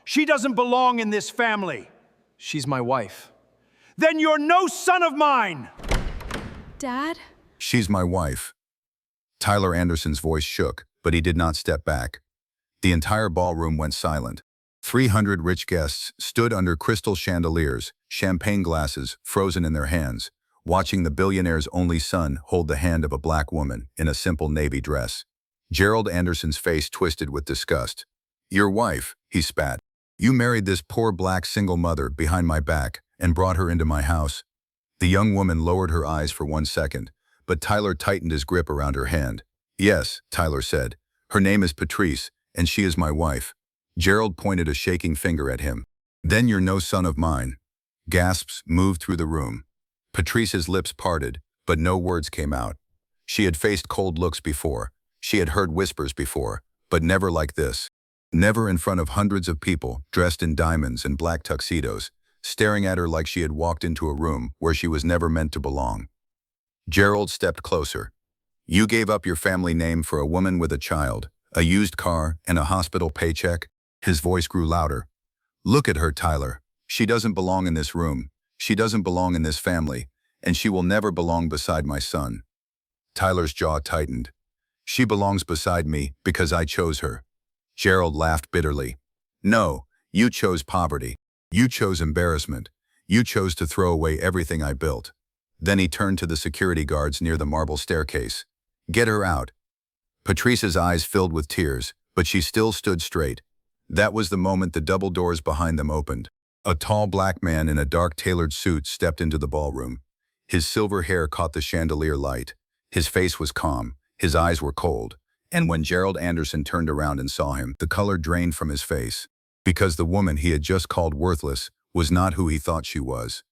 She doesn't belong in this family. She's my wife. Then you're no son of mine! Dad? She's my wife. Tyler Anderson's voice shook, but he did not step back. The entire ballroom went silent. 300 rich guests stood under crystal chandeliers, champagne glasses frozen in their hands, watching the billionaire's only son hold the hand of a black woman in a simple navy dress. Gerald Anderson's face twisted with disgust. "Your wife," he spat. "You married this poor black single mother behind my back and brought her into my house." The young woman lowered her eyes for 1 second, but Tyler tightened his grip around her hand. "Yes," Tyler said. "Her name is Patrice, and she is my wife." Gerald pointed a shaking finger at him. "Then you're no son of mine." Gasps moved through the room. Patrice's lips parted, but no words came out. She had faced cold looks before. She had heard whispers before, but never like this. Never in front of hundreds of people dressed in diamonds and black tuxedos, staring at her like she had walked into a room where she was never meant to belong. Gerald stepped closer. "You gave up your family name for a woman with a child, a used car, and a hospital paycheck?" His voice grew louder. "Look at her, Tyler. She doesn't belong in this room. She doesn't belong in this family, and she will never belong beside my son." Tyler's jaw tightened. "She belongs beside me because I chose her." Gerald laughed bitterly. "No, you chose poverty. You chose embarrassment. You chose to throw away everything I built." Then he turned to the security guards near the marble staircase. "Get her out." Patrice's eyes filled with tears, but she still stood straight. That was the moment the double doors behind them opened. A tall black man in a dark tailored suit stepped into the ballroom. His silver hair caught the chandelier light. His face was calm, his eyes were cold, and when Gerald Anderson turned around and saw him, the color drained from his face, because the woman he had just called worthless was not who he thought she was.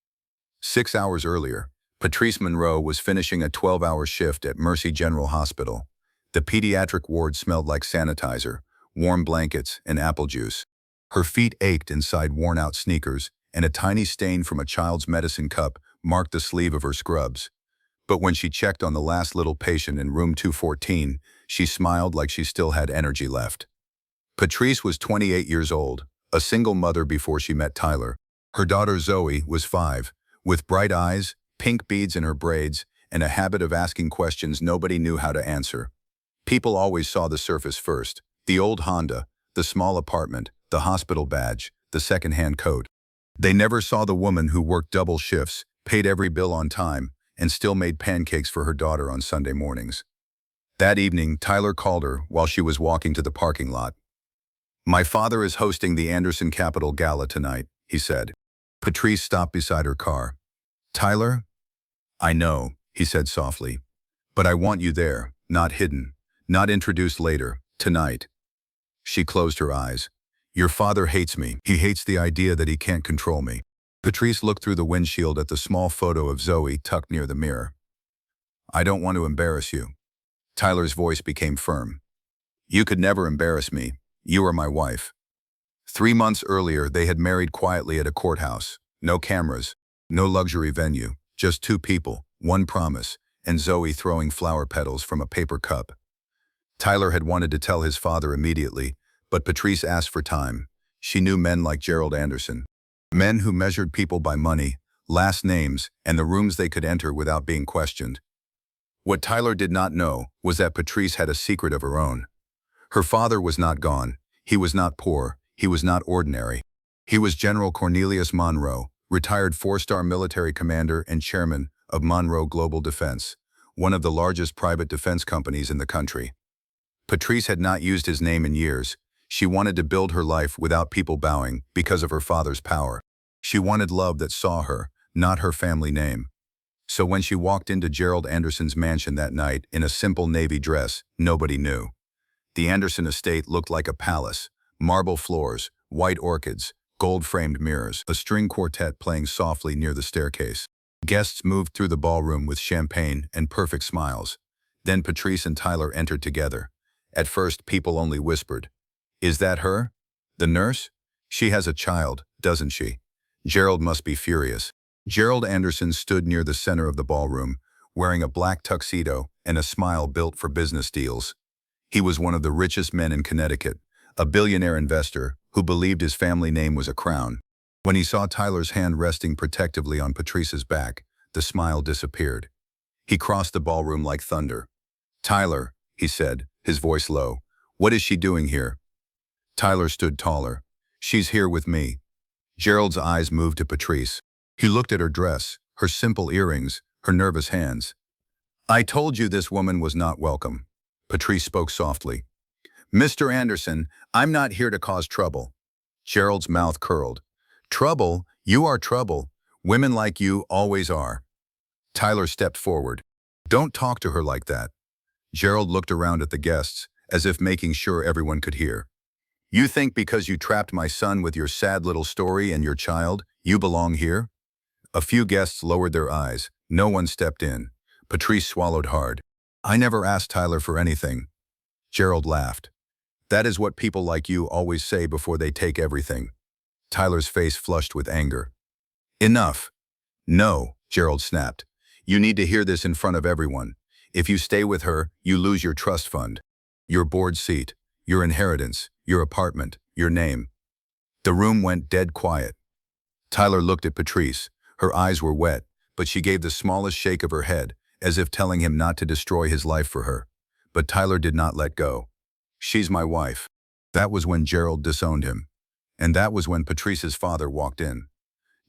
6 hours earlier, Patrice Monroe was finishing a 12-hour shift at Mercy General Hospital. The pediatric ward smelled like sanitizer, warm blankets, and apple juice. Her feet ached inside worn-out sneakers, and a tiny stain from a child's medicine cup marked the sleeve of her scrubs. But when she checked on the last little patient in room 214, she smiled like she still had energy left. Patrice was 28 years old, a single mother before she met Tyler. Her daughter Zoe was 5, with bright eyes, pink beads in her braids, and a habit of asking questions nobody knew how to answer. People always saw the surface first: the old Honda, the small apartment, the hospital badge, the second-hand coat. They never saw the woman who worked double shifts, paid every bill on time, and still made pancakes for her daughter on Sunday mornings. That evening, Tyler called her while she was walking to the parking lot. "My father is hosting the Anderson Capital Gala tonight," he said. Patrice stopped beside her car. "Tyler?" "I know," he said softly. "But I want you there, not hidden, not introduced later, tonight." She closed her eyes. "Your father hates me. He hates the idea that he can't control me." Patrice looked through the windshield at the small photo of Zoe tucked near the mirror. "I don't want to embarrass you." Tyler's voice became firm. "You could never embarrass me. You are my wife." 3 months earlier, they had married quietly at a courthouse. No cameras, no luxury venue, just 2 people, 1 promise, and Zoe throwing flower petals from a paper cup. Tyler had wanted to tell his father immediately, but Patrice asked for time. She knew men like Gerald Anderson. Men who measured people by money, last names, and the rooms they could enter without being questioned. What Tyler did not know was that Patrice had a secret of her own. Her father was not gone. He was not poor. He was not ordinary. He was General Cornelius Monroe, retired 4-star military commander and chairman of Monroe Global Defense, one of the largest private defense companies in the country. Patrice had not used his name in years. She wanted to build her life without people bowing because of her father's power. She wanted love that saw her, not her family name. So when she walked into Gerald Anderson's mansion that night in a simple navy dress, nobody knew. The Anderson estate looked like a palace: marble floors, white orchids, gold-framed mirrors, a string quartet playing softly near the staircase. Guests moved through the ballroom with champagne and perfect smiles. Then Patrice and Tyler entered together. At first, people only whispered, "Is that her? The nurse? She has a child, doesn't she?" Gerald must be furious. Gerald Anderson stood near the center of the ballroom, wearing a black tuxedo and a smile built for business deals. He was one of the richest men in Connecticut, a billionaire investor who believed his family name was a crown. When he saw Tyler's hand resting protectively on Patrice's back, the smile disappeared. He crossed the ballroom like thunder. "Tyler," he said, his voice low, "what is she doing here?" Tyler stood taller. "She's here with me." Gerald's eyes moved to Patrice. He looked at her dress, her simple earrings, her nervous hands. "I told you this woman was not welcome." Patrice spoke softly. "Mr. Anderson, I'm not here to cause trouble." Gerald's mouth curled. "Trouble? You are trouble. Women like you always are." Tyler stepped forward. "Don't talk to her like that." Gerald looked around at the guests, as if making sure everyone could hear. "You think because you trapped my son with your sad little story and your child, you belong here?" A few guests lowered their eyes. No one stepped in. Patrice swallowed hard. "I never asked Tyler for anything." Gerald laughed. "That is what people like you always say before they take everything." Tyler's face flushed with anger. "Enough." "No," Gerald snapped. "You need to hear this in front of everyone. If you stay with her, you lose your trust fund, your board seat, your inheritance, your apartment, your name." The room went dead quiet. Tyler looked at Patrice. Her eyes were wet, but she gave the smallest shake of her head, as if telling him not to destroy his life for her. But Tyler did not let go. "She's my wife." That was when Gerald disowned him. And that was when Patrice's father walked in.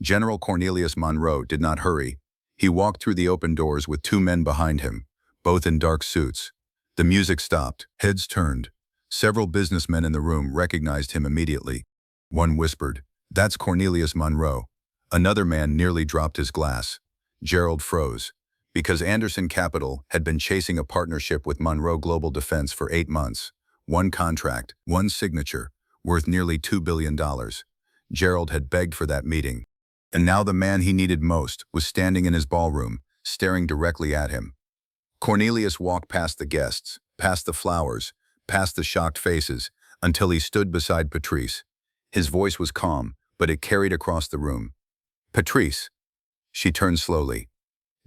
General Cornelius Monroe did not hurry. He walked through the open doors with two men behind him, both in dark suits. The music stopped, heads turned. Several businessmen in the room recognized him immediately. One whispered, "That's Cornelius Monroe." Another man nearly dropped his glass. Gerald froze. Because Anderson Capital had been chasing a partnership with Monroe Global Defense for 8 months. One contract, one signature, worth nearly $2 billion. Gerald had begged for that meeting. And now the man he needed most was standing in his ballroom, staring directly at him. Cornelius walked past the guests, past the flowers, past the shocked faces, until he stood beside Patrice. His voice was calm, but it carried across the room. "Patrice." She turned slowly.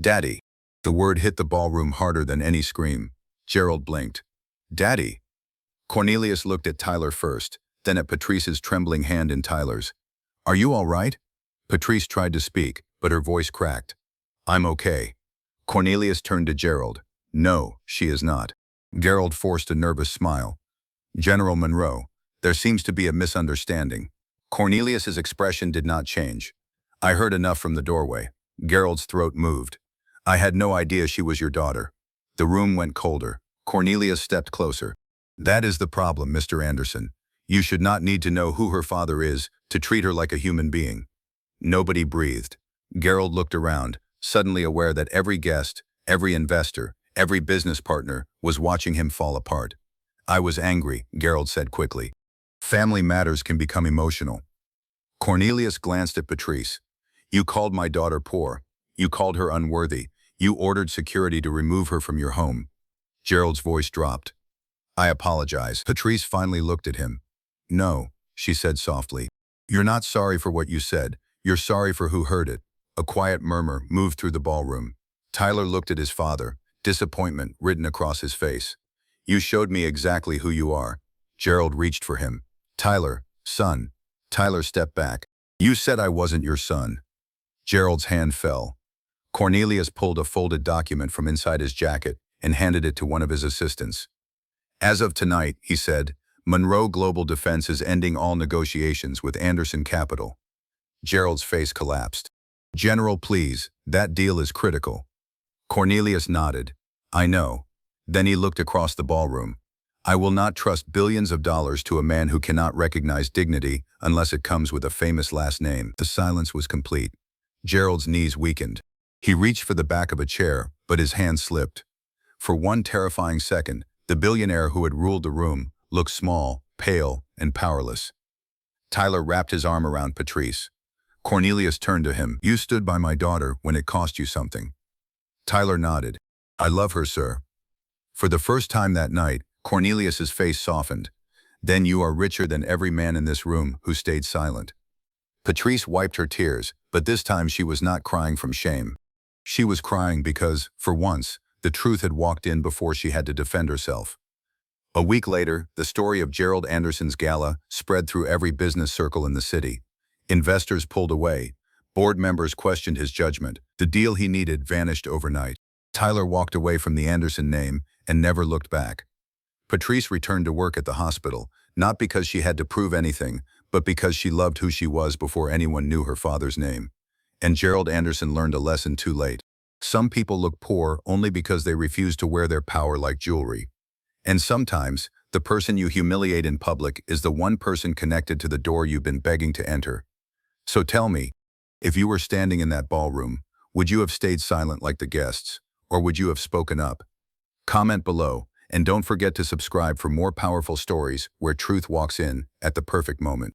"Daddy." The word hit the ballroom harder than any scream. Gerald blinked. "Daddy." Cornelius looked at Tyler first, then at Patrice's trembling hand in Tyler's. "Are you all right?" Patrice tried to speak, but her voice cracked. "I'm okay." Cornelius turned to Gerald. "No, she is not." Gerald forced a nervous smile. "General Monroe, there seems to be a misunderstanding." Cornelius's expression did not change. "I heard enough from the doorway." Gerald's throat moved. "I had no idea she was your daughter." The room went colder. Cornelius stepped closer. "That is the problem, Mr. Anderson. You should not need to know who her father is to treat her like a human being." Nobody breathed. Gerald looked around, suddenly aware that every guest, every investor, every business partner was watching him fall apart. "I was angry," Gerald said quickly. "Family matters can become emotional." Cornelius glanced at Patrice. "You called my daughter poor. You called her unworthy. You ordered security to remove her from your home." Gerald's voice dropped. "I apologize." Patrice finally looked at him. "No," she said softly. "You're not sorry for what you said. You're sorry for who heard it." A quiet murmur moved through the ballroom. Tyler looked at his father, disappointment written across his face. "You showed me exactly who you are." Gerald reached for him. "Tyler, son." Tyler stepped back. "You said I wasn't your son." Gerald's hand fell. Cornelius pulled a folded document from inside his jacket and handed it to one of his assistants. "As of tonight," he said, "Monroe Global Defense is ending all negotiations with Anderson Capital." Gerald's face collapsed. "General, please, that deal is critical." Cornelius nodded. "I know." Then he looked across the ballroom. "I will not trust billions of dollars to a man who cannot recognize dignity unless it comes with a famous last name." The silence was complete. Gerald's knees weakened. He reached for the back of a chair, but his hand slipped. For one terrifying second, the billionaire who had ruled the room looked small, pale, and powerless. Tyler wrapped his arm around Patrice. Cornelius turned to him. "You stood by my daughter when it cost you something." Tyler nodded. "I love her, sir." For the first time that night, Cornelius's face softened. "Then you are richer than every man in this room who stayed silent." Patrice wiped her tears, but this time she was not crying from shame. She was crying because, for once, the truth had walked in before she had to defend herself. A week later, the story of Gerald Anderson's gala spread through every business circle in the city. Investors pulled away. Board members questioned his judgment. The deal he needed vanished overnight. Tyler walked away from the Anderson name and never looked back. Patrice returned to work at the hospital, not because she had to prove anything, but because she loved who she was before anyone knew her father's name. And Gerald Anderson learned a lesson too late. Some people look poor only because they refuse to wear their power like jewelry. And sometimes, the person you humiliate in public is the one person connected to the door you've been begging to enter. So tell me, if you were standing in that ballroom, would you have stayed silent like the guests, or would you have spoken up? Comment below, and don't forget to subscribe for more powerful stories where truth walks in at the perfect moment.